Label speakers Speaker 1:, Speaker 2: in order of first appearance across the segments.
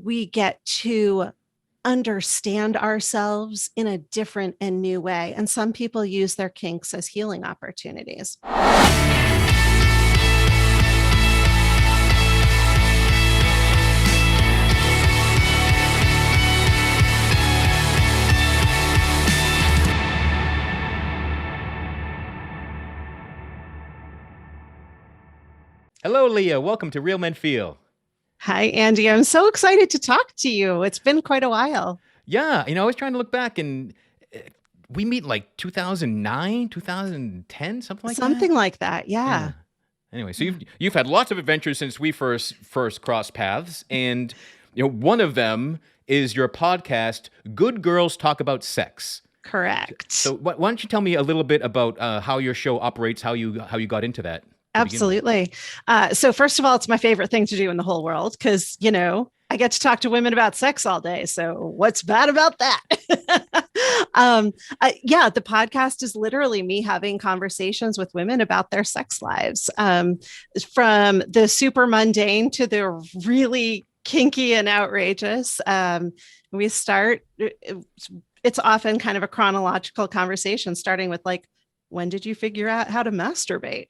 Speaker 1: we get to understand ourselves in a different and new way. And some people use their kinks as healing opportunities.
Speaker 2: Hello, Leah. Welcome to Real Men Feel.
Speaker 1: Hi, Andy. I'm so excited to talk to you. It's been quite a while.
Speaker 2: Yeah, I was trying to look back and we meet like 2009, 2010, something like that.
Speaker 1: Something like that, yeah.
Speaker 2: Anyway, so you've had lots of adventures since we first crossed paths, and one of them is your podcast, Good Girls Talk About Sex.
Speaker 1: Correct.
Speaker 2: So why don't you tell me a little bit about how your show operates, how you got into that?
Speaker 1: Absolutely. So first of all, it's my favorite thing to do in the whole world because, I get to talk to women about sex all day. So what's bad about that? The podcast is literally me having conversations with women about their sex lives, from the super mundane to the really kinky and outrageous. We start, it's often kind of a chronological conversation, starting with like, when did you figure out how to masturbate?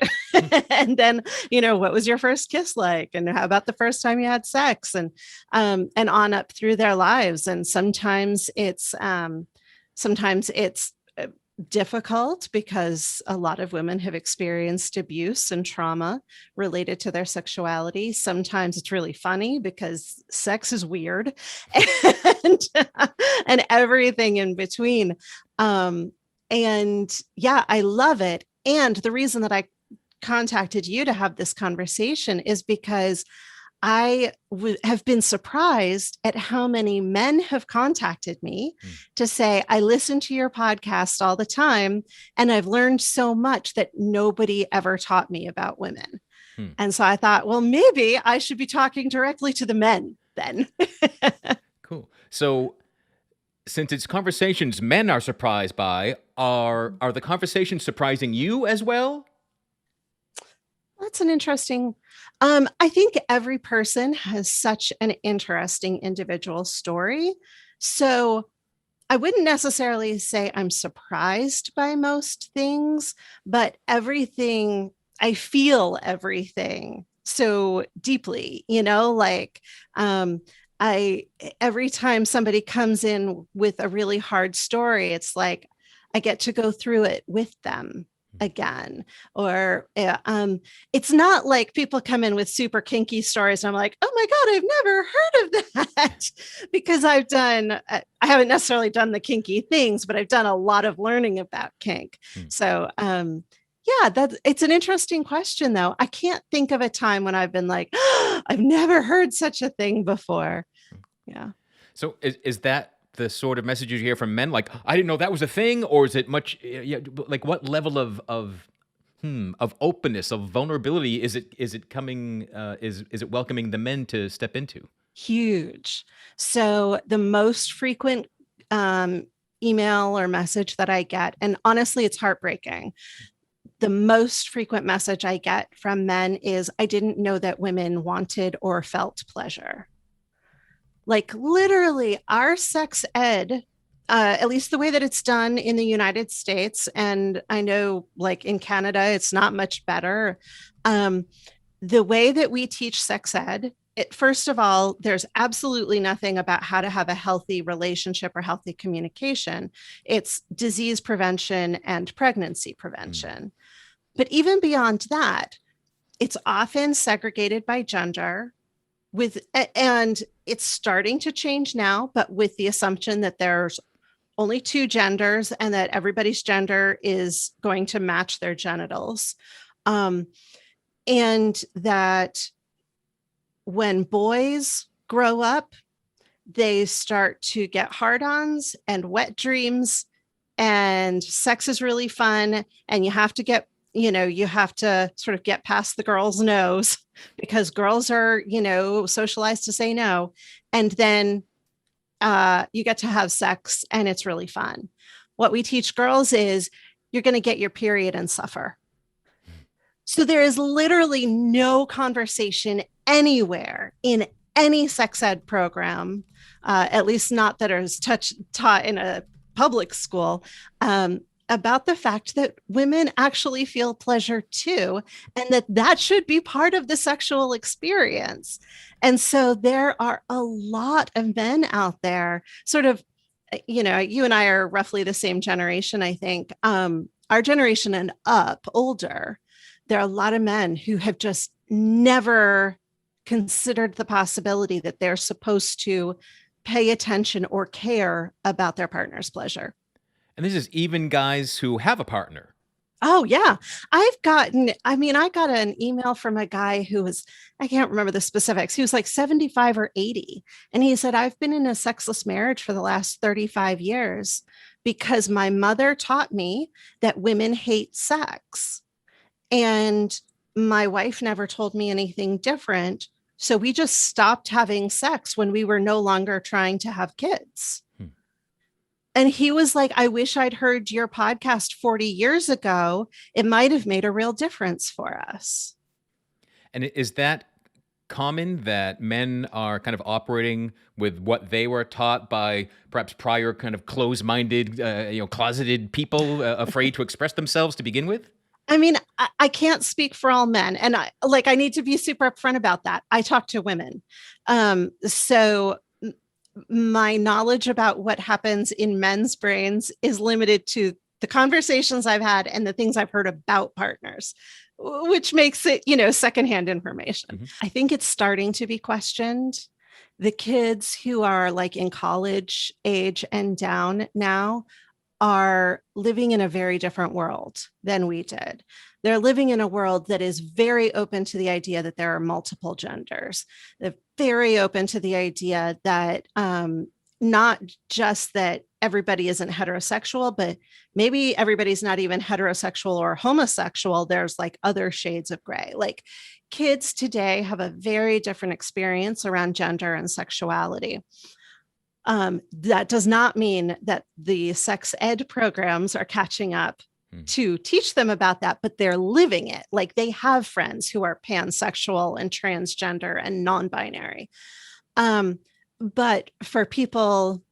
Speaker 1: And then, what was your first kiss like? And how about the first time you had sex? And on up through their lives. And sometimes it's difficult because a lot of women have experienced abuse and trauma related to their sexuality. Sometimes it's really funny because sex is weird and everything in between. I love it. And the reason that I contacted you to have this conversation is because I have been surprised at how many men have contacted me to say, I listen to your podcast all the time, and I've learned so much that nobody ever taught me about women. And so I thought, well, maybe I should be talking directly to the men then.
Speaker 2: Cool. So since it's conversations men are surprised by, are the conversations surprising you as well?
Speaker 1: That's an interesting, I think every person has such an interesting individual story. So I wouldn't necessarily say I'm surprised by most things, but I feel everything so deeply, every time somebody comes in with a really hard story, it's like I get to go through it with them again. Or it's not like people come in with super kinky stories and I'm like, oh my God, I've never heard of that. Because I haven't necessarily done the kinky things, but I've done a lot of learning about kink. So it's an interesting question, though. I can't think of a time when I've been like, oh, I've never heard such a thing before. Yeah.
Speaker 2: So is that the sort of message you hear from men? Like, I didn't know that was a thing, or is it much? Like, what level of openness, of vulnerability is it coming? Is it welcoming the men to step into?
Speaker 1: Huge. So the most frequent email or message that I get, and honestly, it's heartbreaking. The most frequent message I get from men is, I didn't know that women wanted or felt pleasure. Like literally our sex ed, at least the way that it's done in the United States, and I know like in Canada, it's not much better. The way that we teach sex ed, first of all, there's absolutely nothing about how to have a healthy relationship or healthy communication. It's disease prevention and pregnancy prevention. But even beyond that, it's often segregated by gender, and it's starting to change now, but with the assumption that there's only two genders and that everybody's gender is going to match their genitals. And that when boys grow up, they start to get hard-ons and wet dreams, and sex is really fun, and you have to sort of get past the girl's nose because girls are, socialized to say no. And then you get to have sex and it's really fun. What we teach girls is you're going to get your period and suffer. So there is literally no conversation anywhere in any sex ed program, at least not that is taught in a public school, about the fact that women actually feel pleasure too, and that should be part of the sexual experience. And so there are a lot of men out there, sort of, you and I are roughly the same generation, I think. Our generation and up, older, there are a lot of men who have just never considered the possibility that they're supposed to pay attention or care about their partner's pleasure.
Speaker 2: And this is even guys who have a partner.
Speaker 1: Oh, yeah. I got an email from a guy who was, I can't remember the specifics. He was like 75 or 80. And he said, I've been in a sexless marriage for the last 35 years because my mother taught me that women hate sex. And my wife never told me anything different. So we just stopped having sex when we were no longer trying to have kids. And he was like, I wish I'd heard your podcast 40 years ago. It might have made a real difference for us.
Speaker 2: And is that common that men are kind of operating with what they were taught by perhaps prior kind of closed-minded, closeted people afraid to express themselves to begin with?
Speaker 1: I mean, I can't speak for all men. And I need to be super upfront about that. I talk to women. So my knowledge about what happens in men's brains is limited to the conversations I've had and the things I've heard about partners, which makes it, secondhand information. Mm-hmm. I think it's starting to be questioned. The kids who are like in college age and down now are living in a very different world than we did. They're living in a world that is very open to the idea that there are multiple genders. They're very open to the idea that not just that everybody isn't heterosexual, but maybe everybody's not even heterosexual or homosexual. There's like other shades of gray. Like kids today have a very different experience around gender and sexuality. That does not mean that the sex ed programs are catching up to teach them about that, but they're living it. Like they have friends who are pansexual and transgender and non-binary. But for people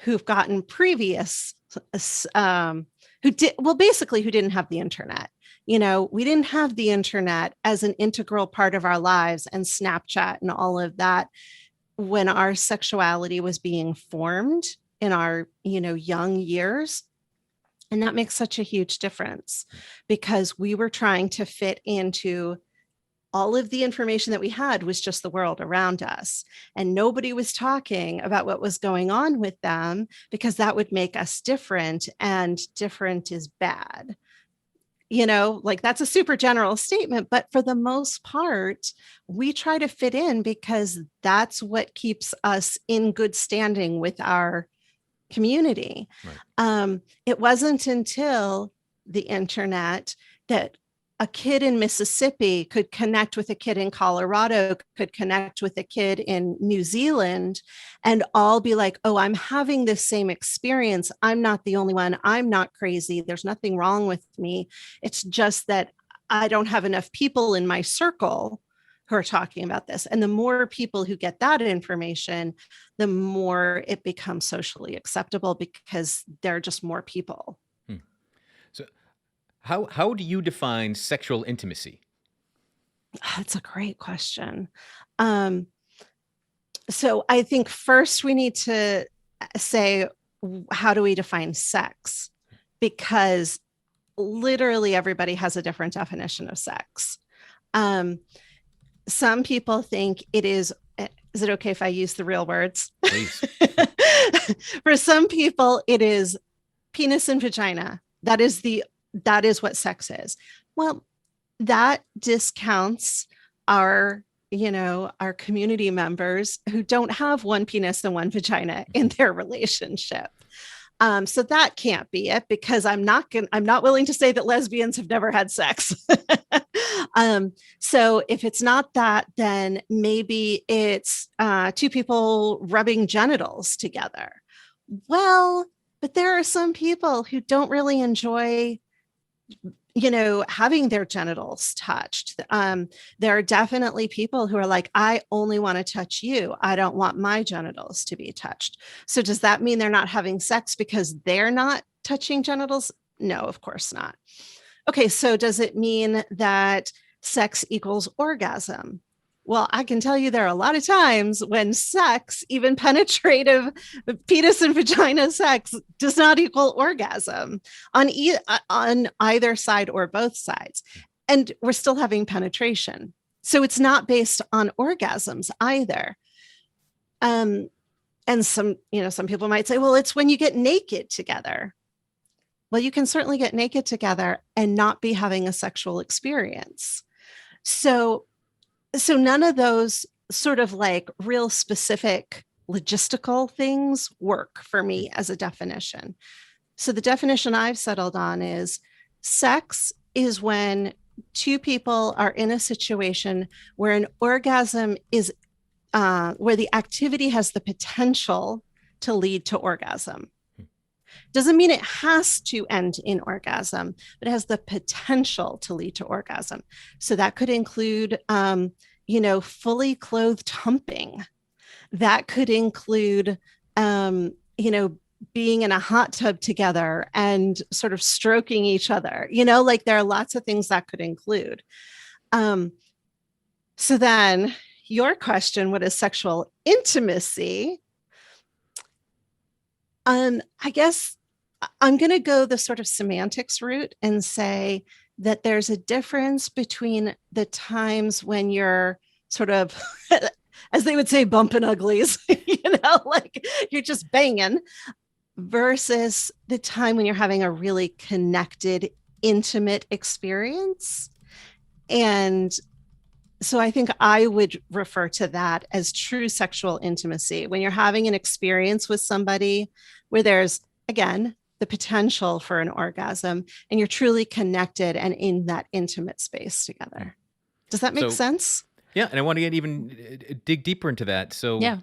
Speaker 1: who've gotten previous, who didn't have the internet. We didn't have the internet as an integral part of our lives and Snapchat and all of that when our sexuality was being formed in our, young years. And that makes such a huge difference because we were trying to fit into all of the information that we had was just the world around us. And nobody was talking about what was going on with them because that would make us different, and different is bad. That's a super general statement, but for the most part, we try to fit in because that's what keeps us in good standing with our community. Right. It wasn't until the internet that a kid in Mississippi could connect with a kid in Colorado, could connect with a kid in New Zealand, and all be like, oh, I'm having this same experience. I'm not the only one. I'm not crazy. There's nothing wrong with me. It's just that I don't have enough people in my circle who are talking about this. And the more people who get that information, the more it becomes socially acceptable because there are just more people.
Speaker 2: So how do you define sexual intimacy?
Speaker 1: That's a great question. So I think first we need to say, how do we define sex? Because literally everybody has a different definition of sex. Some people think it is it okay if I use the real words?
Speaker 2: Please.
Speaker 1: For some people, it is penis and vagina. That is what sex is. Well, that discounts our community members who don't have one penis and one vagina in their relationship. So that can't be it, because I'm not willing to say that lesbians have never had sex. So if it's not that, then maybe it's two people rubbing genitals together. Well, but there are some people who don't really enjoy having their genitals touched. There are definitely people who are like, I only want to touch you. I don't want my genitals to be touched. So does that mean they're not having sex because they're not touching genitals? No, of course not. Okay, so does it mean that sex equals orgasm? Well, I can tell you there are a lot of times when sex, even penetrative penis and vagina sex, does not equal orgasm on either side or both sides. And we're still having penetration. So it's not based on orgasms either. And some people might say, well, it's when you get naked together. Well, you can certainly get naked together and not be having a sexual experience. So none of those sort of like real specific logistical things work for me as a definition. So the definition I've settled on is sex is when two people are in a situation where an orgasm is where the activity has the potential to lead to orgasm. Doesn't mean it has to end in orgasm, but it has the potential to lead to orgasm. So that could include, fully clothed humping. That could include, being in a hot tub together and sort of stroking each other. Like there are lots of things that could include. So then your question, what is sexual intimacy? I guess I'm going to go the sort of semantics route and say that there's a difference between the times when you're sort of, as they would say, bumping uglies, like you're just banging, versus the time when you're having a really connected, intimate experience. And so I think I would refer to that as true sexual intimacy, when you're having an experience with somebody where there's, again, the potential for an orgasm and you're truly connected and in that intimate space together. Does that make sense?
Speaker 2: Yeah. And I want to get even dig deeper into that. So,
Speaker 1: yeah.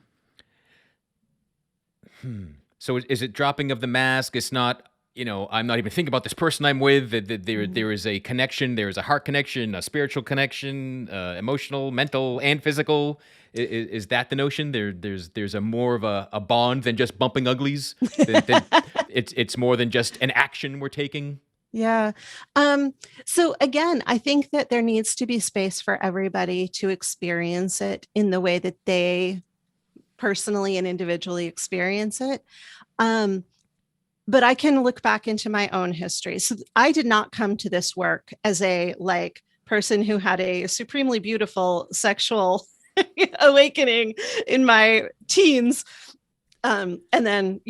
Speaker 2: So is it dropping of the mask? It's not, I'm not even thinking about this person I'm with. There is a connection. There is a heart connection, a spiritual connection, emotional, mental, and physical. Is that the notion? There's a more of a bond than just bumping uglies. It's more than just an action we're taking.
Speaker 1: Yeah. So again, I think that there needs to be space for everybody to experience it in the way that they personally and individually experience it. But I can look back into my own history. So I did not come to this work as a person who had a supremely beautiful sexual awakening in my teens. And then,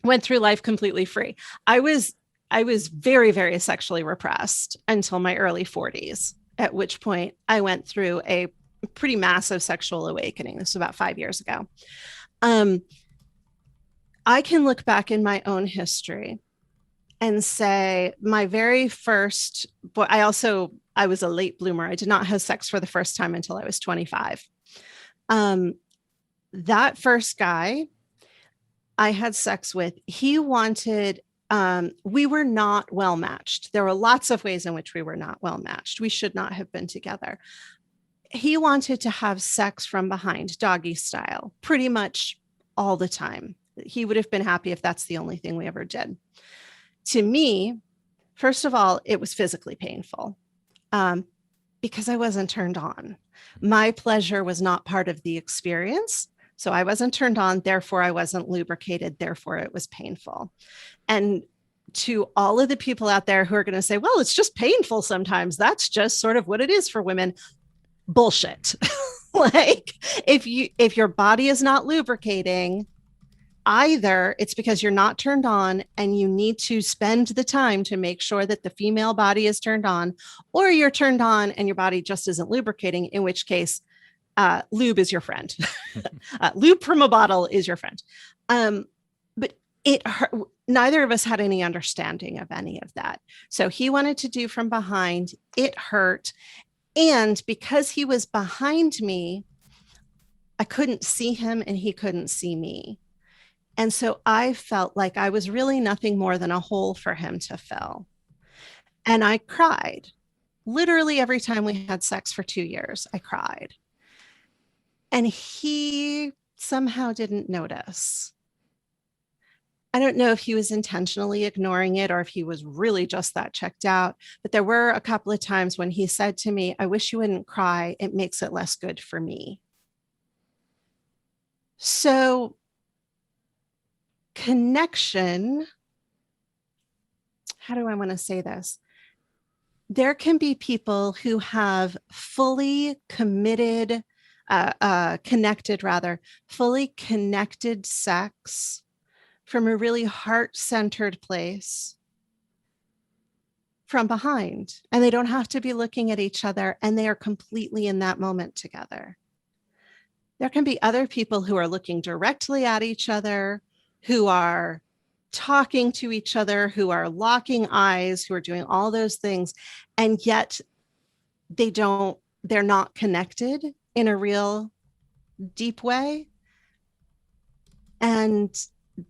Speaker 1: went through life completely free. I was very, very sexually repressed until my early 40s, at which point I went through a pretty massive sexual awakening. This was about 5 years ago. I can look back in my own history and say my very first, but I was a late bloomer. I did not have sex for the first time until I was 25. That first guy I had sex with, he wanted, we were not well matched. There were lots of ways in which we were not well matched. We should not have been together. He wanted to have sex from behind, doggy style, pretty much all the time. He would have been happy if that's the only thing we ever did. To me, first of all, it was physically painful because I wasn't turned on. My pleasure was not part of the experience. So I wasn't turned on, therefore I wasn't lubricated, therefore it was painful. And to all of the people out there who are going to say, well, it's just painful sometimes, that's just sort of what it is for women. Bullshit. if your body is not lubricating, either it's because you're not turned on and you need to spend the time to make sure that the female body is turned on, or you're turned on and your body just isn't lubricating, in which case lube is your friend. Lube from a bottle is your friend. But neither of us had any understanding of any of that. So he wanted to do from behind. It hurt. And because he was behind me, I couldn't see him and he couldn't see me. And so I felt like I was really nothing more than a hole for him to fill. And I cried. Literally every time we had sex for 2 years, I cried. And he somehow didn't notice. I don't know if he was intentionally ignoring it or if he was really just that checked out, but there were a couple of times when he said to me, I wish you wouldn't cry. It makes it less good for me. So, connection, how do I want to say this? There can be people who have fully committed, connected rather, fully connected sex from a really heart-centered place from behind. And they don't have to be looking at each other, and they are completely in that moment together. There can be other people who are looking directly at each other, who are talking to each other, who are locking eyes, who are doing all those things, and yet they're not connected in a real deep way. And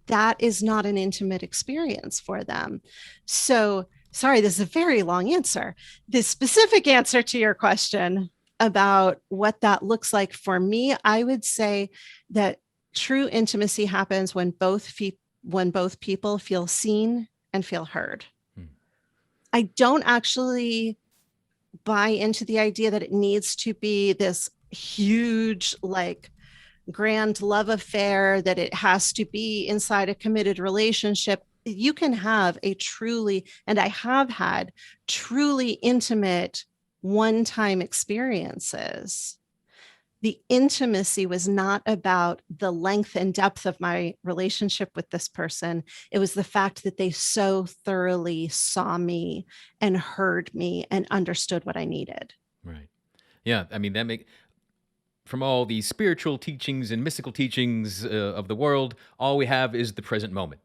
Speaker 1: that is not an intimate experience for them. So, sorry, this is a very long answer. The specific answer to your question about what that looks like for me, I would say that true intimacy happens when both people feel seen and feel heard. I don't actually buy into the idea that it needs to be this huge, like, grand love affair, that it has to be inside a committed relationship. You can have a truly, and I have had truly intimate one-time experiences. The intimacy was not about the length and depth of my relationship with this person. It was the fact that they so thoroughly saw me and heard me and understood what I needed.
Speaker 2: Right. Yeah. I mean, from all the spiritual teachings and mystical teachings of the world, all we have is the present moment.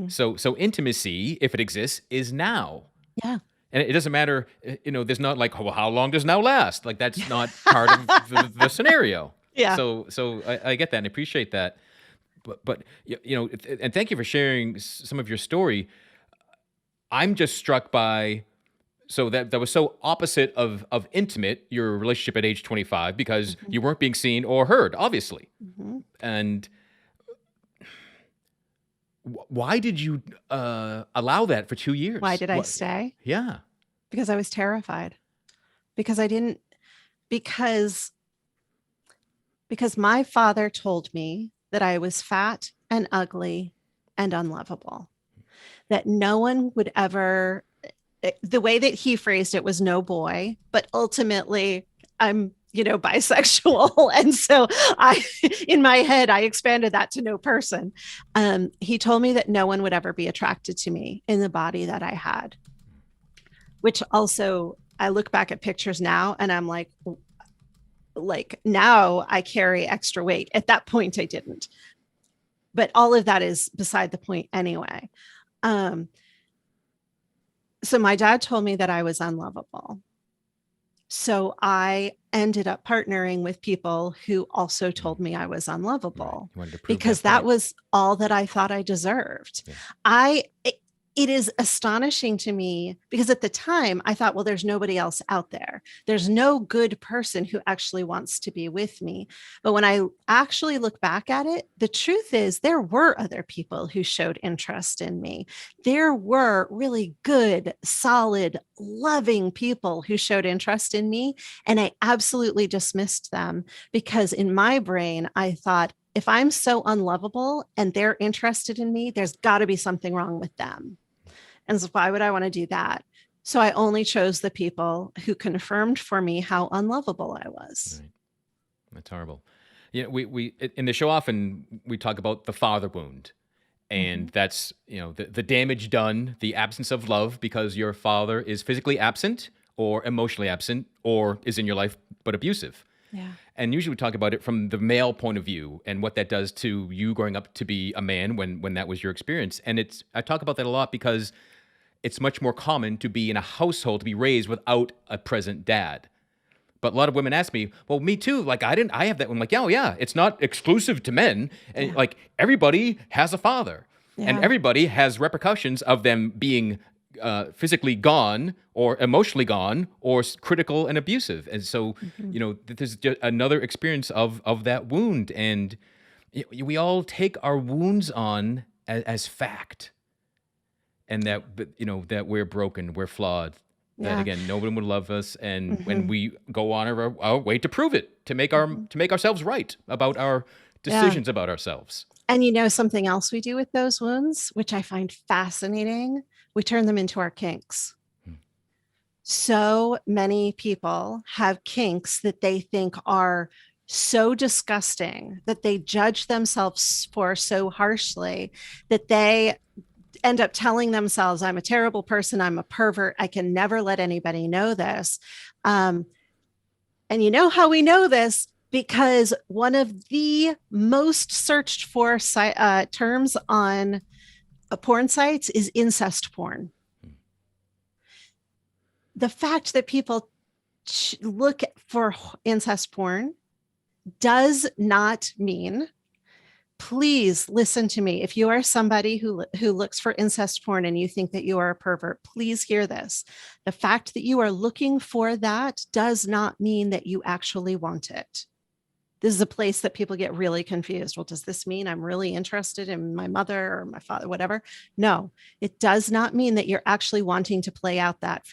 Speaker 2: So intimacy, if it exists, is now.
Speaker 1: Yeah.
Speaker 2: And it doesn't matter, there's not like, well, how long does now last? Like, that's not part of the scenario.
Speaker 1: Yeah.
Speaker 2: So I get that and appreciate that. But and thank you for sharing some of your story. I'm just struck by, so that was so opposite of intimate, your relationship at age 25, because you weren't being seen or heard, obviously. And why did you allow that for 2 years?
Speaker 1: Why did I stay?
Speaker 2: Yeah.
Speaker 1: Because I was terrified. Because my father told me that I was fat and ugly and unlovable. That no one would ever, the way that he phrased it was no boy, but ultimately I'm bisexual. And so in my head, I expanded that to no person. He told me that no one would ever be attracted to me in the body that I had, which also I look back at pictures now and I'm like now I carry extra weight. At that point, I didn't. But all of that is beside the point anyway. So my dad told me that I was unlovable. So I ended up partnering with people who also told me I was unlovable, because that was all that I thought I deserved. Yeah. It is astonishing to me, because at the time I thought, well, there's nobody else out there. There's no good person who actually wants to be with me. But when I actually look back at it, the truth is there were other people who showed interest in me. There were really good, solid, loving people who showed interest in me. And I absolutely dismissed them, because in my brain, I thought, if I'm so unlovable and they're interested in me, there's got to be something wrong with them. And so why would I want to do that? So I only chose the people who confirmed for me how unlovable I was.
Speaker 2: Right. That's horrible. We in the show often we talk about the father wound, and that's the damage done, the absence of love because your father is physically absent or emotionally absent or is in your life but abusive.
Speaker 1: Yeah.
Speaker 2: And usually we talk about it from the male point of view and what that does to you growing up to be a man when that was your experience. And I talk about that a lot because it's much more common to be in a household, to be raised without a present dad. But a lot of women ask me, well, me too. Like, I have that one. Like, oh, yeah, it's not exclusive to men. And like, everybody has a father. Yeah. And everybody has repercussions of them being physically gone or emotionally gone or critical and abusive. And so,
Speaker 1: Mhm.
Speaker 2: this is just another experience of that wound. And we all take our wounds on as fact, and that we're broken, we're flawed, that
Speaker 1: Yeah.
Speaker 2: again, no one would love us. And when
Speaker 1: Mhm.
Speaker 2: we go on our way to prove it,
Speaker 1: Mhm.
Speaker 2: to make ourselves right about our
Speaker 1: Yeah.
Speaker 2: decisions about ourselves.
Speaker 1: And something else we do with those wounds, which I find fascinating, we turn them into our kinks.
Speaker 2: Hmm.
Speaker 1: So many people have kinks that they think are so disgusting, that they judge themselves for so harshly, that they end up telling themselves, I'm a terrible person, I'm a pervert, I can never let anybody know this. Um, and you know how we know this? Because one of the most searched for terms on porn sites is incest porn. The fact that people look for incest porn does not mean, please listen to me. If you are somebody who looks for incest porn and you think that you are a pervert, please hear this. The fact that you are looking for that does not mean that you actually want it. This is a place that people get really confused. Well, does this mean I'm really interested in my mother or my father, whatever? No, it does not mean that you're actually wanting to play out that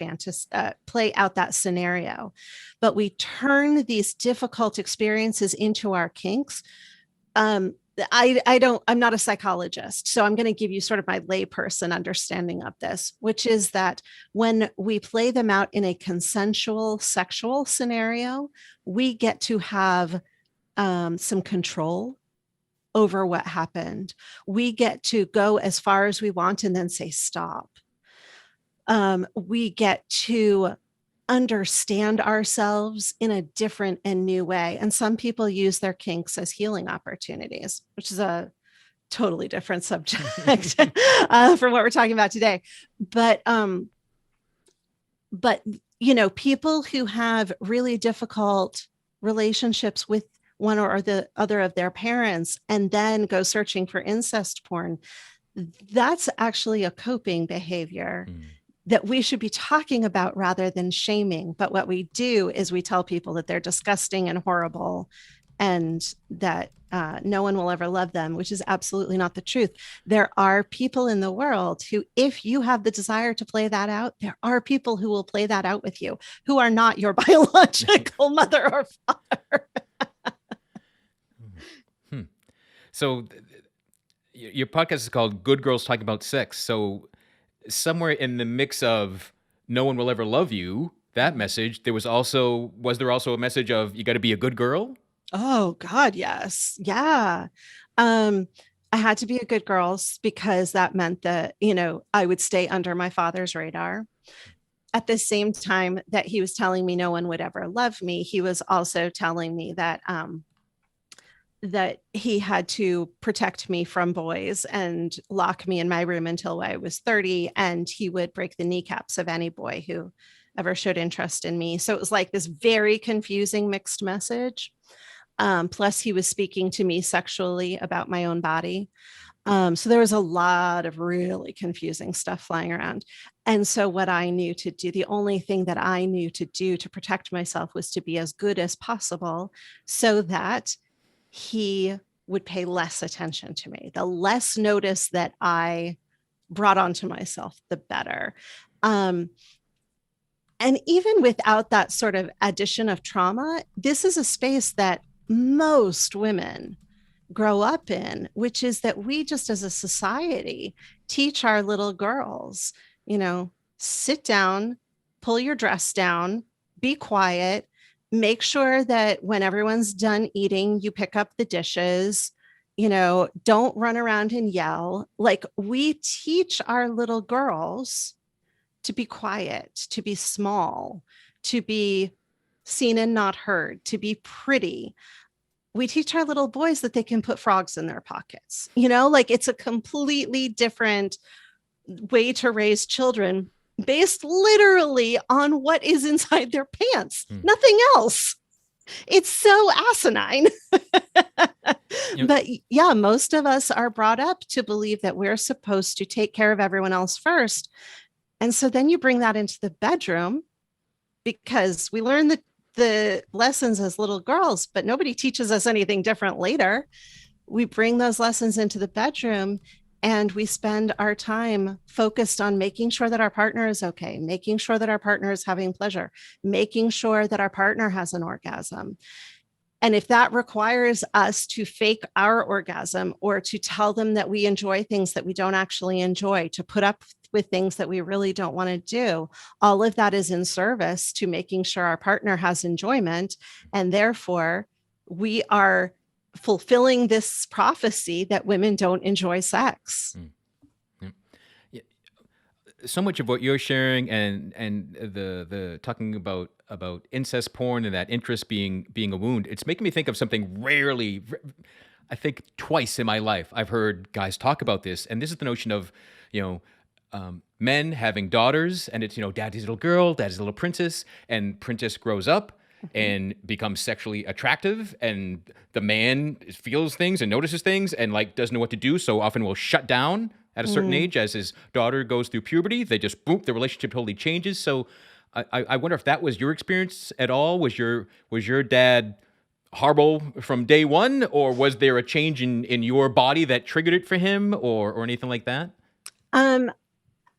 Speaker 1: play out that scenario. But we turn these difficult experiences into our kinks. I'm not a psychologist, so I'm going to give you sort of my layperson understanding of this, which is that when we play them out in a consensual sexual scenario, we get to have some control over what happened. We get to go as far as we want and then say stop. We get to understand ourselves in a different and new way. And some people use their kinks as healing opportunities, which is a totally different subject from what we're talking about today. But but people who have really difficult relationships with one or the other of their parents and then go searching for incest porn, that's actually a coping behavior
Speaker 2: Mm.
Speaker 1: that we should be talking about rather than shaming. But what we do is we tell people that they're disgusting and horrible and that no one will ever love them, which is absolutely not the truth. There are people in the world who, if you have the desire to play that out, there are people who will play that out with you who are not your biological mother or father.
Speaker 2: Hmm. So your podcast is called Good Girls Talking About Sex. So somewhere in the mix of no one will ever love you, that message, was there also a message of you got to be a good girl?
Speaker 1: Oh God, yes. Yeah. Um, I had to be a good girl because that meant that, I would stay under my father's radar. At the same time that he was telling me no one would ever love me, he was also telling me that he had to protect me from boys and lock me in my room until I was 30. And he would break the kneecaps of any boy who ever showed interest in me. So it was like this very confusing mixed message. Plus, he was speaking to me sexually about my own body. So there was a lot of really confusing stuff flying around. And so, what I knew to do, the only thing that I knew to do to protect myself was to be as good as possible so that he would pay less attention to me. The less notice that I brought onto myself, the better. Um, and even without that sort of addition of trauma, this is a space that most women grow up in, which is that we just as a society teach our little girls, sit down, pull your dress down, be quiet, make sure that when everyone's done eating, you pick up the dishes, don't run around and yell. Like we teach our little girls to be quiet, to be small, to be seen and not heard, to be pretty. We teach our little boys that they can put frogs in their pockets. Like it's a completely different way to raise children based literally on what is inside their pants,
Speaker 2: Hmm.
Speaker 1: nothing else. It's so asinine. But yeah, most of us are brought up to believe that we're supposed to take care of everyone else first. And so then you bring that into the bedroom because we learn the lessons as little girls, but nobody teaches us anything different later. We bring those lessons into the bedroom and we spend our time focused on making sure that our partner is okay, making sure that our partner is having pleasure, making sure that our partner has an orgasm. And if that requires us to fake our orgasm or to tell them that we enjoy things that we don't actually enjoy, to put up with things that we really don't want to do, all of that is in service to making sure our partner has enjoyment. And therefore, we are fulfilling this prophecy that women don't enjoy sex.
Speaker 2: Yeah. Yeah. So much of what you're sharing and the talking about incest porn and that interest being a wound, it's making me think of something rarely. I think twice in my life I've heard guys talk about this, and this is the notion of, you know, men having daughters, and it's, you know, daddy's little girl, daddy's little princess, and princess grows up and becomes sexually attractive, and the man feels things and notices things and like doesn't know what to do, so often will shut down at a certain age as his daughter goes through puberty. They just boom, the relationship totally changes. So I wonder if that was your experience at all. Was your dad horrible from day one, or was there a change in your body that triggered it for him, or anything like that?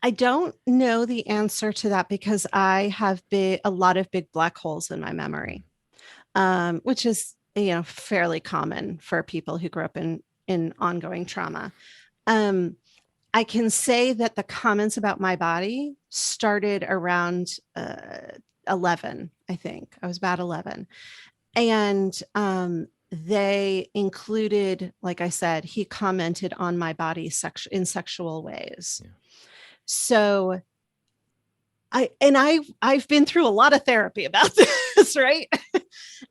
Speaker 1: I don't know the answer to that because I have a lot of big black holes in my memory, which is, fairly common for people who grew up in ongoing trauma. I can say that the comments about my body started around 11, I think. I was about 11. And they included, like I said, he commented on my body in sexual ways. Yeah. So I've been through a lot of therapy about this, right?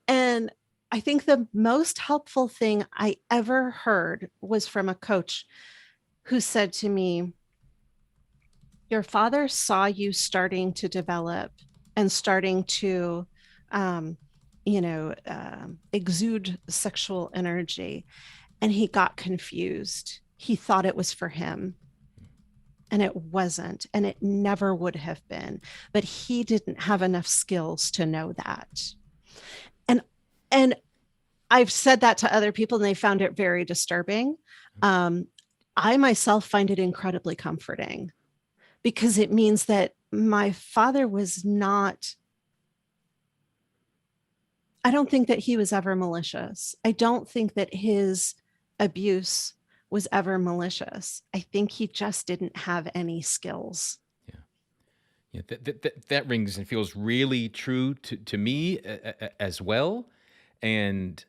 Speaker 1: And I think the most helpful thing I ever heard was from a coach who said to me, your father saw you starting to develop and starting to, exude sexual energy, and he got confused. He thought it was for him. And it wasn't, and it never would have been, but he didn't have enough skills to know that. And I've said that to other people and they found it very disturbing. I myself find it incredibly comforting because it means that my father was not, I don't think that he was ever malicious. I don't think that his abuse was ever malicious. I think he just didn't have any skills.
Speaker 2: Yeah, that rings and feels really true to me as well. And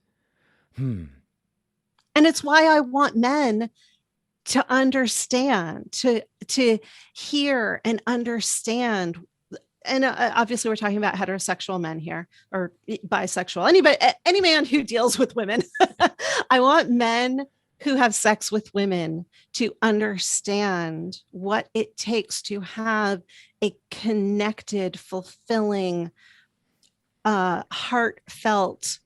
Speaker 1: it's why I want men to understand, to hear and understand. And obviously we're talking about heterosexual men here, or bisexual, any man who deals with women. I want men who have sex with women to understand what it takes to have a connected, fulfilling, heartfelt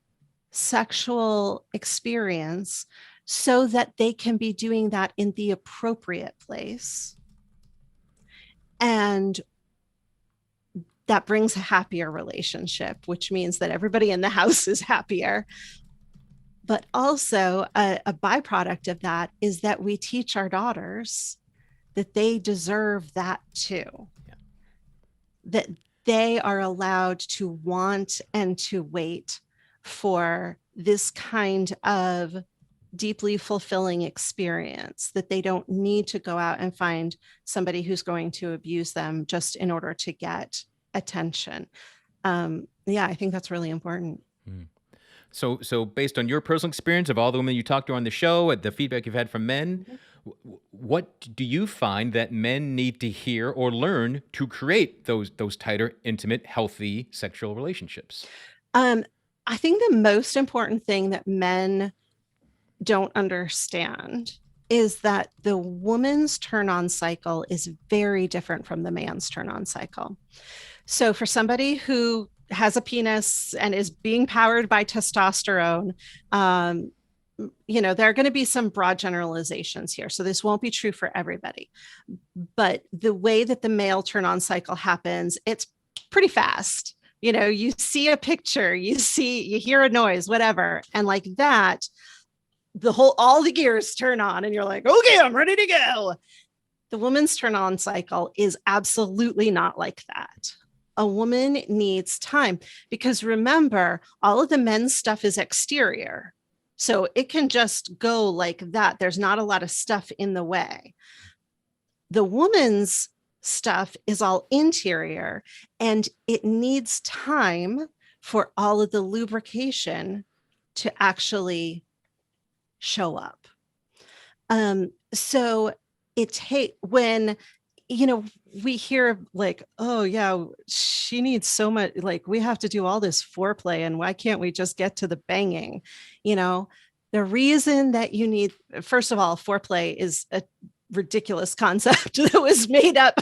Speaker 1: sexual experience so that they can be doing that in the appropriate place. And that brings a happier relationship, which means that everybody in the house is happier. But also a byproduct of that is that we teach our daughters that they deserve that too. Yeah. That they are allowed to want and to wait for this kind of deeply fulfilling experience, that they don't need to go out and find somebody who's going to abuse them just in order to get attention. I think that's really important.
Speaker 2: So based on your personal experience of all the women you talked to on the show and the feedback you've had from men, what do you find that men need to hear or learn to create those tighter, intimate, healthy sexual relationships?
Speaker 1: I think the most important thing that men don't understand is that the woman's turn-on cycle is very different from the man's turn-on cycle. So for somebody who has a penis and is being powered by testosterone, there are going to be some broad generalizations here. So this won't be true for everybody. But the way that the male turn on cycle happens, it's pretty fast. You see a picture, you hear a noise, whatever. And like that, all the gears turn on and you're like, okay, I'm ready to go. The woman's turn on cycle is absolutely not like that. A woman needs time because remember, all of the men's stuff is exterior. So it can just go like that. There's not a lot of stuff in the way. The woman's stuff is all interior and it needs time for all of the lubrication to actually show up. So when we hear like, oh yeah, she needs so much, like we have to do all this foreplay and why can't we just get to the banging? The reason that you need, first of all, foreplay is a ridiculous concept that was made up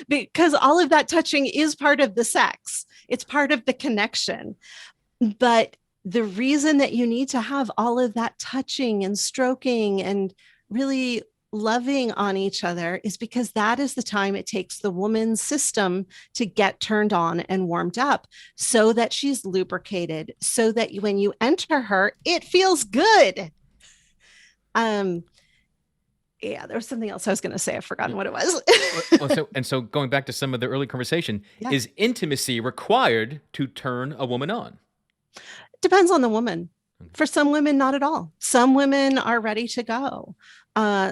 Speaker 1: because all of that touching is part of the sex. It's part of the connection. But the reason that you need to have all of that touching and stroking and really loving on each other is because that is the time it takes the woman's system to get turned on and warmed up so that she's lubricated, so that when you enter her, it feels good. Yeah, there was something else I was going to say. I've forgotten what it was.
Speaker 2: So going back to some of the early conversation,
Speaker 1: Yeah.
Speaker 2: Is intimacy required to turn a woman on?
Speaker 1: Depends on the woman. For some women, not at all. Some women are ready to go.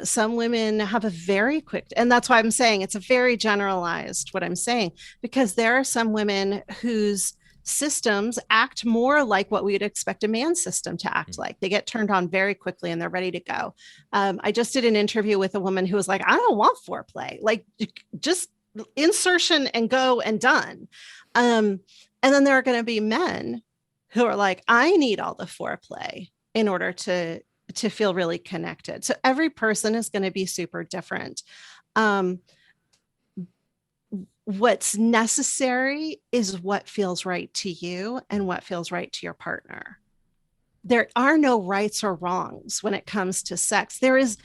Speaker 1: Some women have a very quick, and that's why I'm saying it's a very generalized what I'm saying, because there are some women whose systems act more like what we would expect a man's system to act like. They get turned on very quickly and they're ready to go. I just did an interview with a woman who was like, I don't want foreplay, like just insertion and go and done. And then there are going to be men who are like, I need all the foreplay in order to feel really connected. So every person is going to be super different. What's necessary is what feels right to you and what feels right to your partner. There are no rights or wrongs when it comes to sex. There is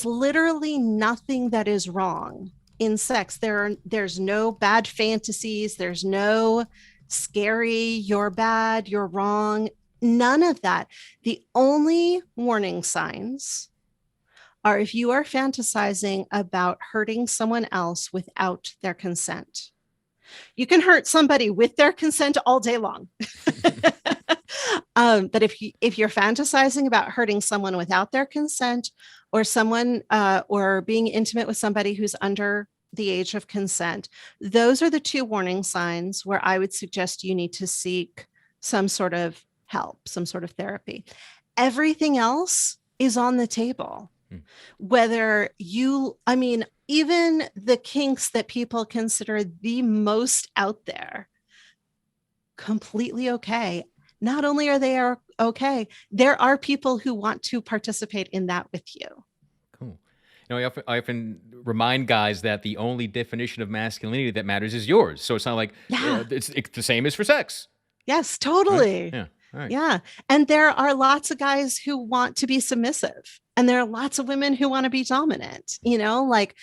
Speaker 1: literally nothing that is wrong in sex. There's no bad fantasies. There's no scary, you're bad, you're wrong. None of that. The only warning signs are if you are fantasizing about hurting someone else without their consent. You can hurt somebody with their consent all day long. But if you're fantasizing about hurting someone without their consent, or or being intimate with somebody who's under the age of consent, those are the two warning signs where I would suggest you need to seek some sort of help, some sort of therapy. Everything else is on the table. Whether even the kinks that people consider the most out there, completely okay. Not only are they okay, there are people who want to participate in that with you.
Speaker 2: Cool. I often remind guys that the only definition of masculinity that matters is yours. So it's not like it's the same as for sex.
Speaker 1: Yes, totally.
Speaker 2: Right? Yeah. All right.
Speaker 1: Yeah. And there are lots of guys who want to be submissive. And there are lots of women who want to be dominant, like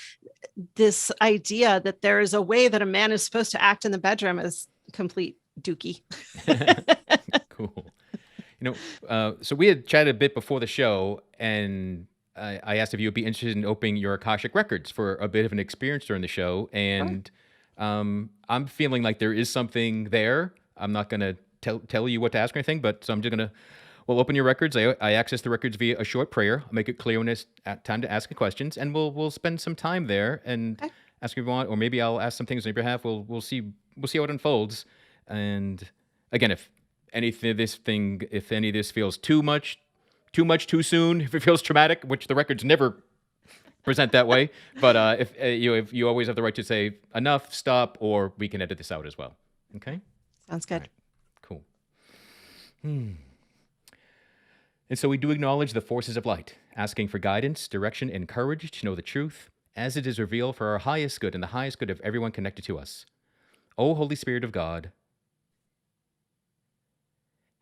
Speaker 1: this idea that there is a way that a man is supposed to act in the bedroom is complete dookie.
Speaker 2: Cool. So we had chatted a bit before the show, and I asked if you would be interested in opening your Akashic records for a bit of an experience during the show. And I'm feeling like there is something there. I'm not going to tell you what to ask or anything, but so I'm just going to, we'll open your records. I access the records via a short prayer. I'll make it clear when it's time to ask questions, and we'll spend some time there and ask if you want, or maybe I'll ask some things on your behalf. We'll see how it unfolds. And again, if any of this feels too much too soon, if it feels traumatic, which the records never present that way, but if you always have the right to say enough, stop, or we can edit this out as well. Okay.
Speaker 1: Sounds good.
Speaker 2: Right. Cool. And so we do acknowledge the forces of light, asking for guidance, direction, and courage to know the truth as it is revealed for our highest good and the highest good of everyone connected to us. O Holy Spirit of God,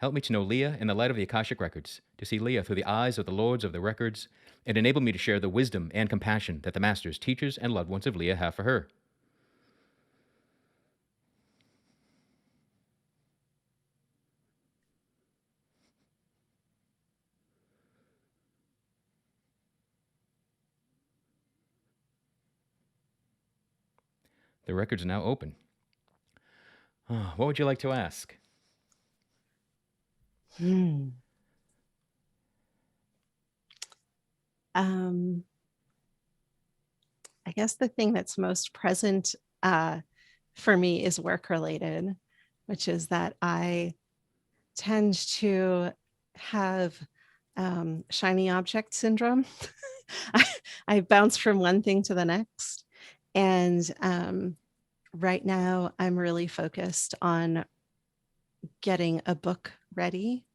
Speaker 2: Help me to know Leah in the light of the Akashic records, to see Leah through the eyes of the lords of the records, and enable me to share the wisdom and compassion that the masters, teachers, and loved ones of Leah have for her. The records are now open. What would you like to ask?
Speaker 1: I guess the thing that's most present for me is work related, which is that I tend to have shiny object syndrome. I, I bounce from one thing to the next. And right now, I'm really focused on getting a book ready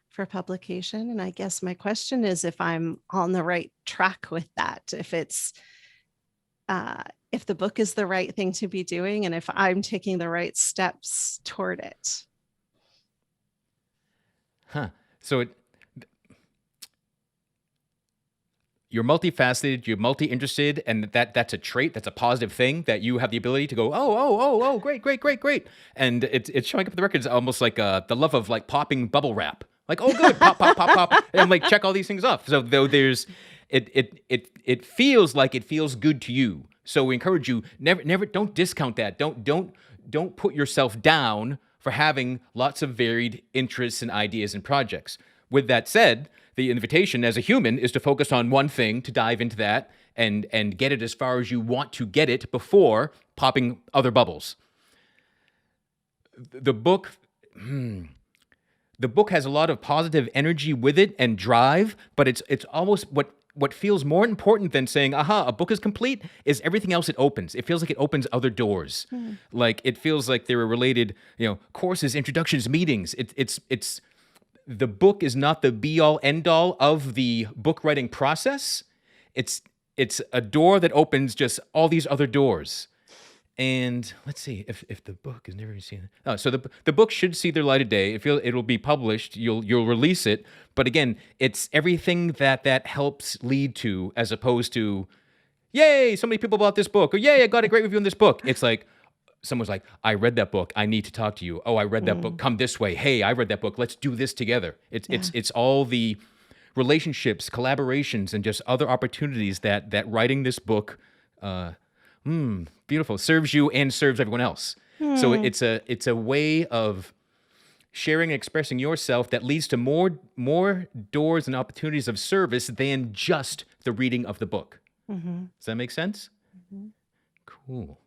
Speaker 1: for publication. And I guess my question is if I'm on the right track with that, if the book is the right thing to be doing, and if I'm taking the right steps toward it.
Speaker 2: So you're multifaceted, you're multi-interested, and that's a trait, that's a positive thing, that you have the ability to go, great. And it's showing up in the records almost like the love of like popping bubble wrap. Like, oh, good, pop, and like check all these things off. So though it feels like it feels good to you. So we encourage you, never, don't discount that. Don't put yourself down for having lots of varied interests and ideas and projects. With that said, the invitation as a human is to focus on one thing, to dive into that and get it as far as you want to get it before popping other bubbles. The book has a lot of positive energy with it and drive, but it's almost what feels more important than saying, aha, a book is complete, is everything else it opens. It feels like it opens other doors. Like it feels like there are related, courses, introductions, meetings. It's the book is not the be all end all of the book writing process. It's a door that opens just all these other doors. And let's see if the book is never seen. Oh, so the book should see the light of day. It'll be published. You'll release it. But again, it's everything that helps lead to, as opposed to, yay, so many people bought this book, or yay, I got a great review on this book. It's like someone's like, I read that book. I need to talk to you. Oh, I read that book. Come this way. Hey, I read that book. Let's do this together. It's all the relationships, collaborations, and just other opportunities that writing this book. Beautiful. Serves you and serves everyone else. So it's a way of sharing and expressing yourself that leads to more doors and opportunities of service than just the reading of the book. Does that make sense? Cool.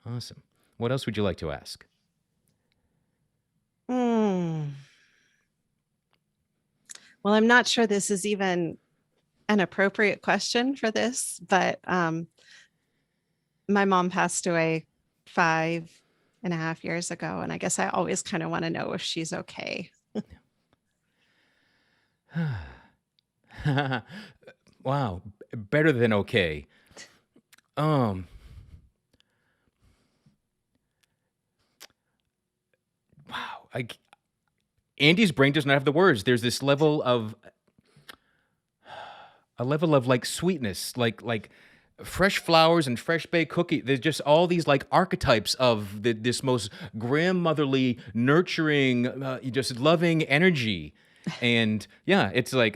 Speaker 2: Awesome. What else would you like to ask?
Speaker 1: Well, I'm not sure this is even an appropriate question for this, but my mom passed away 5.5 years ago, and I guess I always kind of want to know if she's okay.
Speaker 2: Wow, better than okay. Wow, Andy's brain does not have the words. There's this level of like sweetness, like fresh flowers and fresh baked cookie. There's just all these like archetypes of this most grandmotherly, nurturing, just loving energy. And yeah, it's like,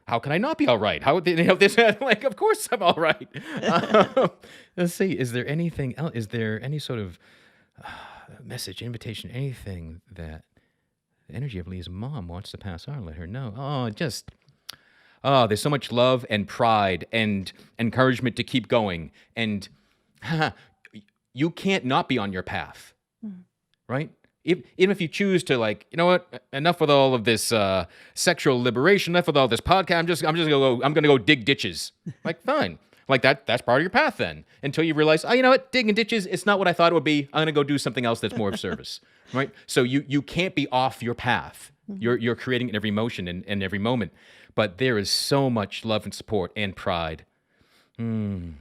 Speaker 2: how can I not be all right? How this? Like, of course I'm all right. Let's see. Is there anything else? Is there any sort of message, invitation, anything that the energy of Leah's mom wants to pass on? Let her know. There's so much love and pride and encouragement to keep going. And you can't not be on your path, right? Even if you choose to, like, you know what, enough with all of this sexual liberation, enough with all this podcast, I'm gonna go dig ditches. Like, fine. Like that's part of your path then. Until you realize, you know what, digging ditches, it's not what I thought it would be. I'm gonna go do something else that's more of service. Right? So you can't be off your path. You're creating in every motion and every moment. But there is so much love and support and pride. And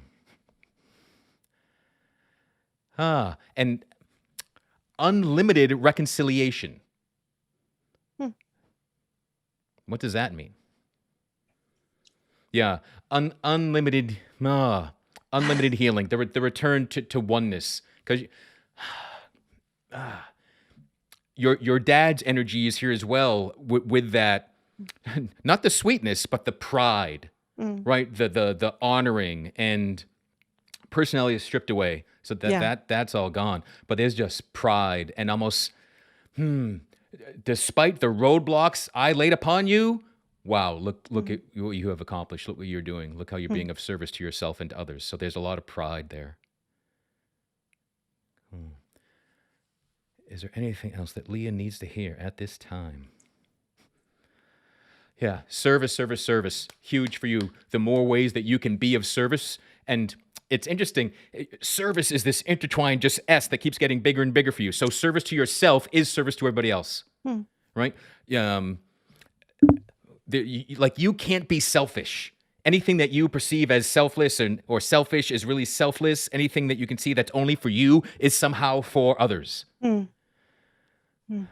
Speaker 2: unlimited reconciliation. What does that mean? Yeah, unlimited, unlimited healing. The return to oneness, because your dad's energy is here as well with that, not the sweetness, but the pride,
Speaker 1: Mm.
Speaker 2: right? The honoring and personality is stripped away, so
Speaker 1: Yeah.
Speaker 2: that's all gone. But there's just pride and almost, despite the roadblocks I laid upon you. Wow, look
Speaker 1: Mm.
Speaker 2: at what you have accomplished. Look what you're doing. Look how you're
Speaker 1: Mm.
Speaker 2: being of service to yourself and to others. So there's a lot of pride there. Is there anything else that Leah needs to hear at this time? Yeah, service, service, service. Huge for you. The more ways that you can be of service. And it's interesting. Service is this intertwined just S that keeps getting bigger and bigger for you. So service to yourself is service to everybody else,
Speaker 1: Mm.
Speaker 2: right? Like you can't be selfish. Anything that you perceive as selfless or selfish is really selfless. Anything that you can see that's only for you is somehow for others.
Speaker 1: Mm. Mm.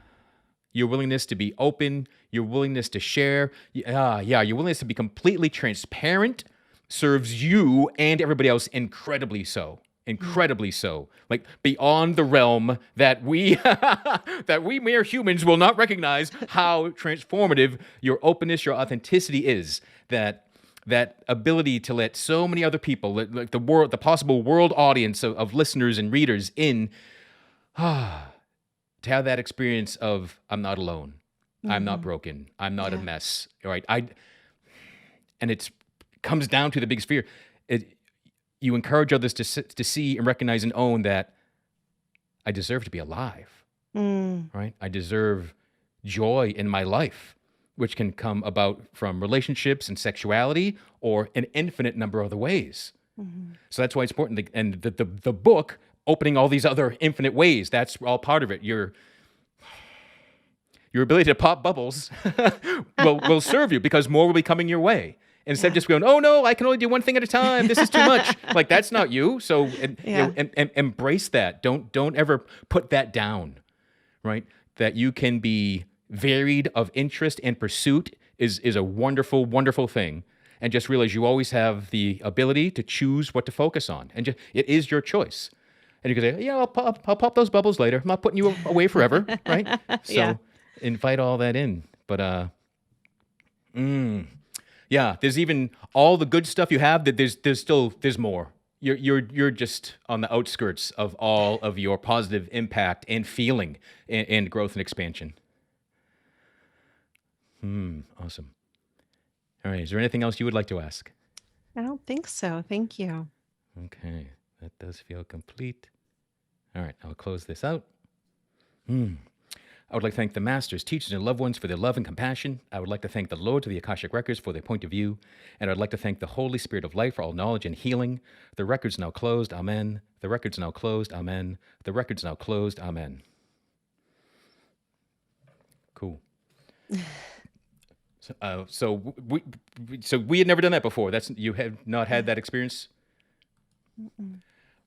Speaker 2: Your willingness to be open, your willingness to share, your willingness to be completely transparent serves you and everybody else incredibly so. Incredibly so. Like beyond the realm that we that we mere humans will not recognize how transformative your openness, your authenticity is. That ability to let so many other people, like the world, the possible world audience of listeners and readers in, to have that experience of I'm not alone, I'm not
Speaker 1: Mhm.
Speaker 2: broken, I'm not a
Speaker 1: Yeah.
Speaker 2: mess. All right, and it comes down to the biggest fear. You encourage others to see and recognize and own that I deserve to be alive.
Speaker 1: Mm.
Speaker 2: Right, I deserve joy in my life, which can come about from relationships and sexuality or an infinite number of other ways.
Speaker 1: Mhm.
Speaker 2: So that's why it's important. And the book opening all these other infinite ways, that's all part of it. Your ability to pop bubbles will serve you because more will be coming your way. Instead of
Speaker 1: Yeah.
Speaker 2: just going, oh no, I can only do one thing at a time. This is too much. Like that's not you. So
Speaker 1: Yeah.
Speaker 2: and embrace that. Don't ever put that down. Right? That you can be varied of interest and pursuit is a wonderful, wonderful thing. And just realize you always have the ability to choose what to focus on. And just, it is your choice. And you can say, yeah, I'll pop those bubbles later. I'm not putting you away forever, right?
Speaker 1: Yeah.
Speaker 2: So invite all that in. But yeah, there's even all the good stuff you have. That there's more. You're just on the outskirts of all of your positive impact and feeling and growth and expansion. Awesome. All right. Is there anything else you would like to ask?
Speaker 1: I don't think so. Thank you.
Speaker 2: Okay, that does feel complete. All right, I'll close this out. I would like to thank the masters, teachers, and loved ones for their love and compassion. I would like to thank the Lords of the Akashic Records for their point of view. And I'd like to thank the Holy Spirit of Life for all knowledge and healing. The record's now closed. Amen. The record's now closed. Amen. The record's now closed. Amen. Cool. So we had never done that before. You have not had that experience?
Speaker 1: Mm-mm.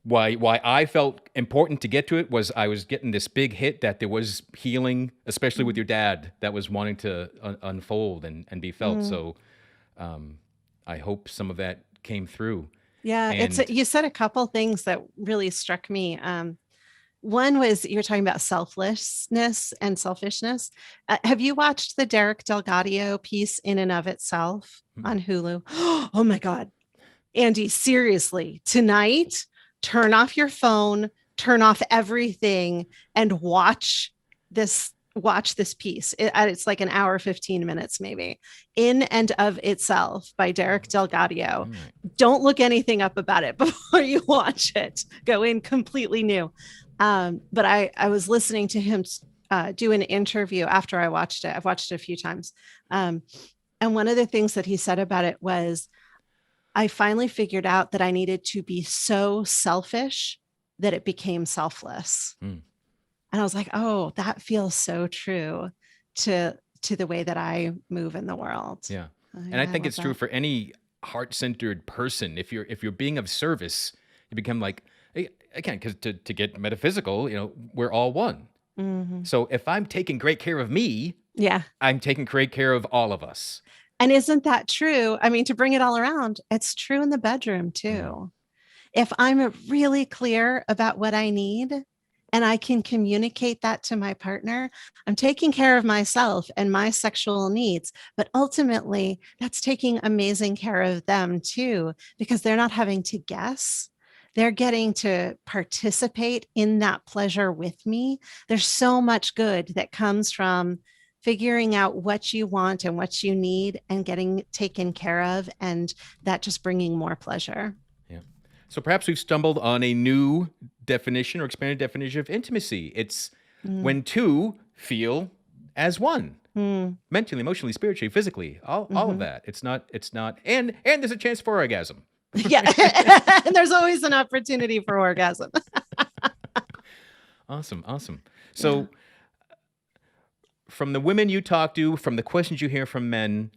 Speaker 2: Why I felt important to get to it was I was getting this big hit that there was healing, especially with your dad, that was wanting to unfold and be felt.
Speaker 1: Mm.
Speaker 2: So I hope some of that came through.
Speaker 1: Yeah,
Speaker 2: And
Speaker 1: you said a couple things that really struck me. One was you're talking about selflessness and selfishness. Have you watched the Derek Delgadio piece In and of Itself on Hulu? Oh my God. Andy, seriously, tonight, turn off your phone, turn off everything, and watch this piece. It's like an hour, 15 minutes, maybe. In and of Itself by Derek Delgadio. Don't look anything up about it before you watch it. Go in completely new. But I was listening to him do an interview after I watched it. I've watched it a few times. And one of the things that he said about it was, I finally figured out that I needed to be so selfish that it became selfless. And I was like, oh, that feels so true to the way that I move in the world.
Speaker 2: yeah. And
Speaker 1: Yeah,
Speaker 2: I think
Speaker 1: love
Speaker 2: it's true
Speaker 1: that.
Speaker 2: for any heart-centered person. If you're being of service, you become like, again, because to get metaphysical, we're all one.
Speaker 1: Mhm.
Speaker 2: So if I'm taking great care of me,
Speaker 1: Yeah.
Speaker 2: I'm taking great care of all of us.
Speaker 1: And isn't that true? I mean, to bring it all around, it's true in the bedroom
Speaker 2: Mm.
Speaker 1: too. If I'm really clear about what I need and I can communicate that to my partner, I'm taking care of myself and my sexual needs. But ultimately, that's taking amazing care of them too, because they're not having to guess. They're getting to participate in that pleasure with me. There's so much good that comes from figuring out what you want and what you need and getting taken care of, and that just bringing more pleasure.
Speaker 2: Yeah. So perhaps we've stumbled on a new definition or expanded definition of intimacy. It's
Speaker 1: Mm.
Speaker 2: when two feel as one.
Speaker 1: Mm.
Speaker 2: Mentally, emotionally, spiritually, physically, all of
Speaker 1: Hmm.
Speaker 2: that. It's not, and there's a chance for orgasm.
Speaker 1: Yeah. And there's always an opportunity for orgasm.
Speaker 2: Awesome, awesome.
Speaker 1: Yeah.
Speaker 2: So, from the women you talk to, from the questions you hear from men,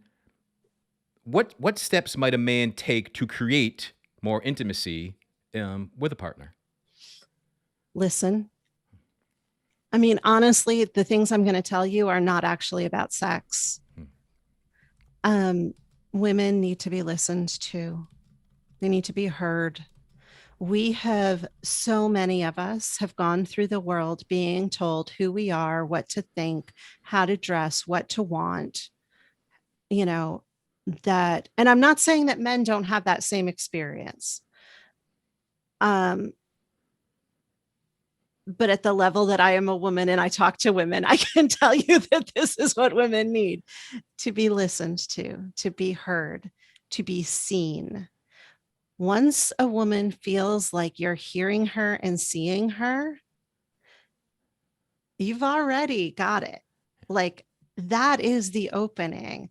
Speaker 2: what steps might a man take to create more intimacy with a partner?
Speaker 1: Listen. I mean, honestly, the things I'm going to tell you are not actually about sex.
Speaker 2: Hmm.
Speaker 1: Um, Women need to be listened to, they need to be heard. We have, so many of us have gone through the world being told who we are, what to think, how to dress, what to want, you know, that, and I'm not saying that men don't have that same experience. Um, but at the level that I am a woman and I talk to women, I can tell you that this is what women need: to be listened to be heard, to be seen. Once a woman feels like you're hearing her and seeing her, you've already got it. Like, that is the opening.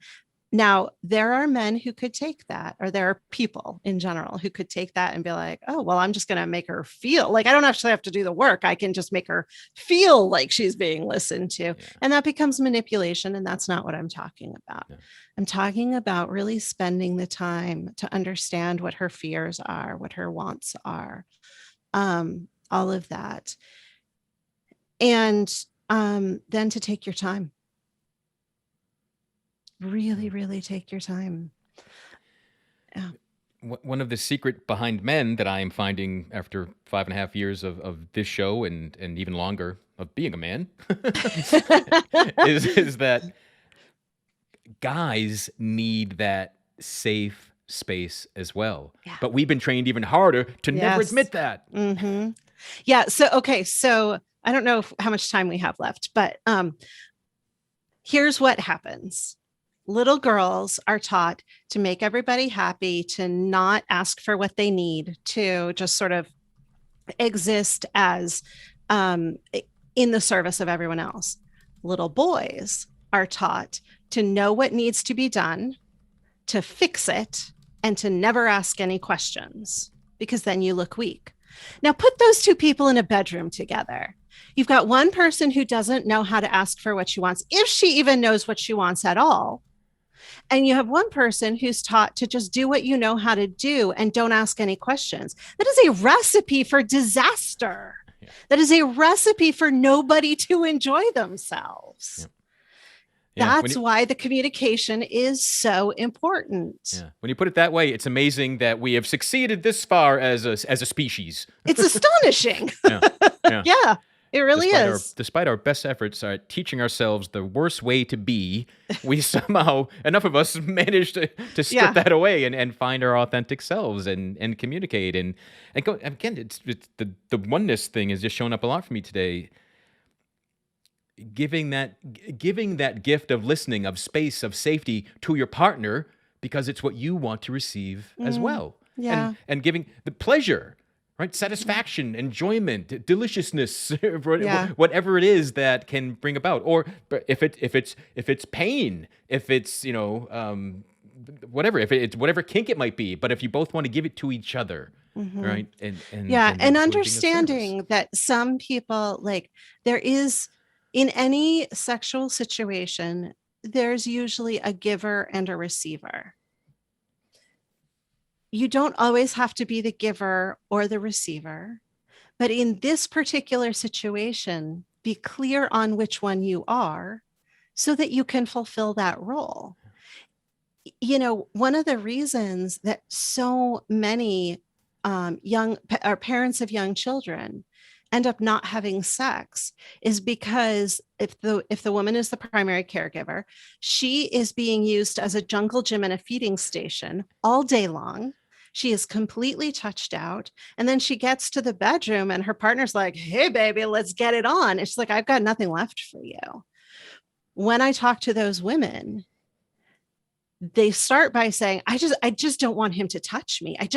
Speaker 1: Now, there are men who could take that, or there are people in general who could take that and be like, oh, well, I'm just going to make her feel like I don't actually have to do the work. I can just make her feel like she's being listened to.
Speaker 2: Yeah,
Speaker 1: And that becomes manipulation. And that's not what I'm talking about.
Speaker 2: yeah.
Speaker 1: I'm talking about really spending the time to understand what her fears are, what her wants are, all of that. And then to take your time, really,
Speaker 2: Mm.
Speaker 1: really take your time. Yeah.
Speaker 2: One of the secret behind men that I am finding after 5.5 years of this show and even longer of being a man is that guys need that safe space as well.
Speaker 1: Yeah.
Speaker 2: But we've been trained even harder to never
Speaker 1: Yes.
Speaker 2: admit that.
Speaker 1: Mm-hmm. Yeah. So, okay. So I don't know how much time we have left, but here's what happens. Little girls are taught to make everybody happy, to not ask for what they need, to just sort of exist as um, in the service of everyone else. Little boys are taught to know what needs to be done, to fix it, and to never ask any questions, because then you look weak. Now, put those two people in a bedroom together. You've got one person who doesn't know how to ask for what she wants, if she even knows what she wants at all. And you have one person who's taught to just do what you know how to do and don't ask any questions. That is a recipe for disaster.
Speaker 2: Yeah.
Speaker 1: That is a recipe for nobody to enjoy themselves.
Speaker 2: Yeah. Yeah,
Speaker 1: That's why the communication is so important.
Speaker 2: yeah. When you put it that way, it's amazing that we have succeeded this far as a species.
Speaker 1: It's astonishing.
Speaker 2: Yeah, yeah.
Speaker 1: Yeah, it really is.
Speaker 2: Despite our best efforts at teaching ourselves the worst way to be, we somehow, enough of us, managed to strip
Speaker 1: Yeah.
Speaker 2: that away and find our authentic selves and communicate and go again. It's the oneness thing has just shown up a lot for me today. Giving that gift of listening, of space, of safety to your partner because it's what you want to receive as well.
Speaker 1: Yeah.
Speaker 2: And giving the pleasure, right? Satisfaction, enjoyment, deliciousness,
Speaker 1: Yeah.
Speaker 2: whatever it is that can bring about. Or if it's pain, if it's whatever, if it's whatever kink it might be. But if you both want to give it to each other, right?
Speaker 1: Yeah.
Speaker 2: And
Speaker 1: And
Speaker 2: sort of being of service.
Speaker 1: understanding that some people, like, there is, in any sexual situation, there's usually a giver and a receiver. You don't always have to be the giver or the receiver, but in this particular situation, be clear on which one you are so that you can fulfill that role. One of the reasons that so many young or parents of young children end up not having sex is because if the woman is the primary caregiver, she is being used as a jungle gym and a feeding station all day long. She is completely touched out. And then she gets to the bedroom and her partner's like, "Hey, baby, let's get it on." It's like, "I've got nothing left for you." When I talk to those women, they start by saying, I just don't want him to touch me. I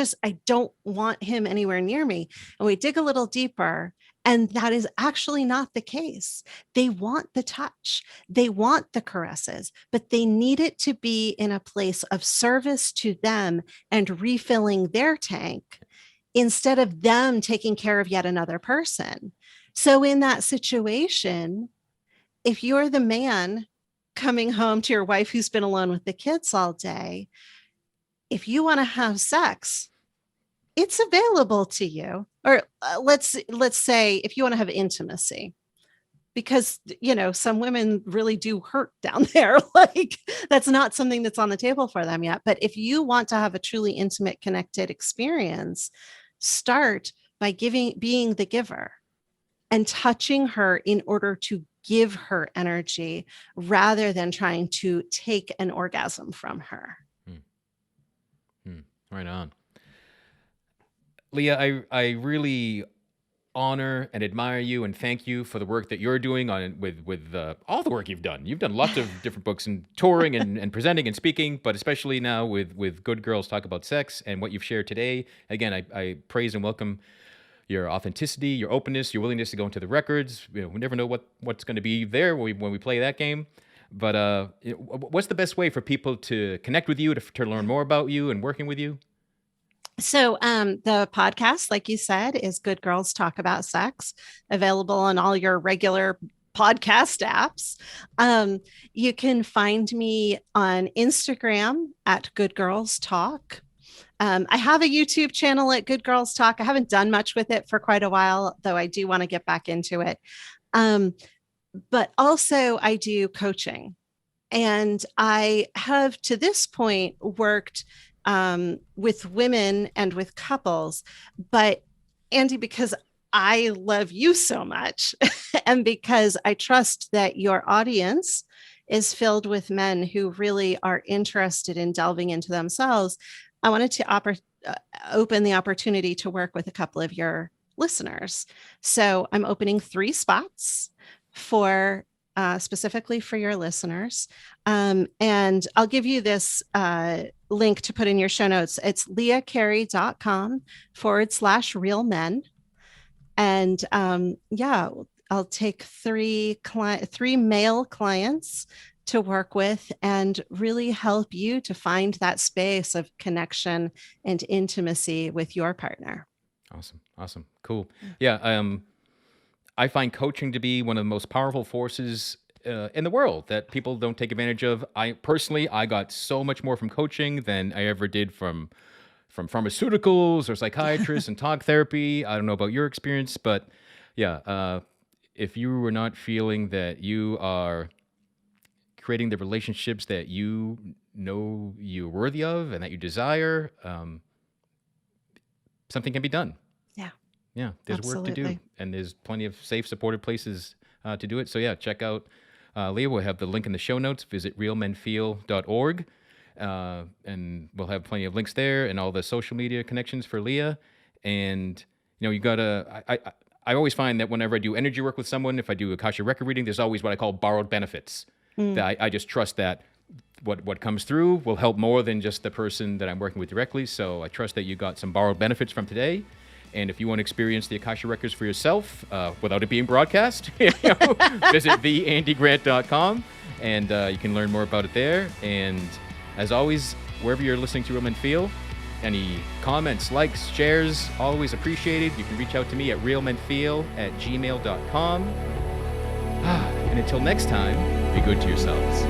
Speaker 1: don't want him anywhere near me. And we dig a little deeper, and that is actually not the case. They want the touch, they want the caresses, but they need it to be in a place of service to them and refilling their tank instead of them taking care of yet another person. So in that situation, if you're the man coming home to your wife who's been alone with the kids all day, if you want to have sex, it's available to you. Or let's say if you want to have intimacy, because some women really do hurt down there. Like, that's not something that's on the table for them yet. But if you want to have a truly intimate, connected experience, start by being the giver and touching her in order to give her energy rather than trying to take an orgasm from her.
Speaker 2: Right on. Leah, I really honor and admire you and thank you for the work that you're doing with all the work you've done. You've done lots of different books and touring and presenting and speaking, but especially now with Good Girls Talk About Sex and what you've shared today. Again, I praise and welcome your authenticity, your openness, your willingness to go into the records. We never know what's going to be there when we play that game. But what's the best way for people to connect with you, to learn more about you and working with you?
Speaker 1: So the podcast, like you said, is Good Girls Talk About Sex, available on all your regular podcast apps. You can find me on Instagram at Good Girls Talk. I have a YouTube channel at Good Girls Talk. I haven't done much with it for quite a while, though I do want to get back into it. But also I do coaching. And I have to this point worked with women and with couples. But Andy, because I love you so much and because I trust that your audience is filled with men who really are interested in delving into themselves, I wanted to open the opportunity to work with a couple of your listeners. So I'm opening 3 spots for specifically for your listeners. And I'll give you this link to put in your show notes. It's leahcarey.com/real men. And I'll take 3 male clients to work with and really help you to find that space of connection and intimacy with your partner.
Speaker 2: Awesome. Cool. Yeah. I find coaching to be one of the most powerful forces in the world that people don't take advantage of. I got so much more from coaching than I ever did from pharmaceuticals or psychiatrists and talk therapy. I don't know about your experience, but yeah, if you were not feeling that you are creating the relationships that you know you're worthy of and that you desire, something can be done. Yeah, there's work to do, and there's plenty of safe, supportive places to do it. So yeah, check out Leah. We'll have the link in the show notes. Visit realmenfeel.org, and we'll have plenty of links there and all the social media connections for Leah. And you gotta. I always find that whenever I do energy work with someone, if I do Akasha record reading, there's always what I call borrowed benefits. That I just trust that what comes through will help more than just the person that I'm working with directly. So I trust that you got some borrowed benefits from today. And if you want to experience the Akasha Records for yourself without it being broadcast, visit theandygrant.com, and you can learn more about it there. And as always, wherever you're listening to Real Men Feel, any comments, likes, shares, always appreciated. You can reach out to me at realmenfeel@gmail.com. And until next time, be good to yourselves.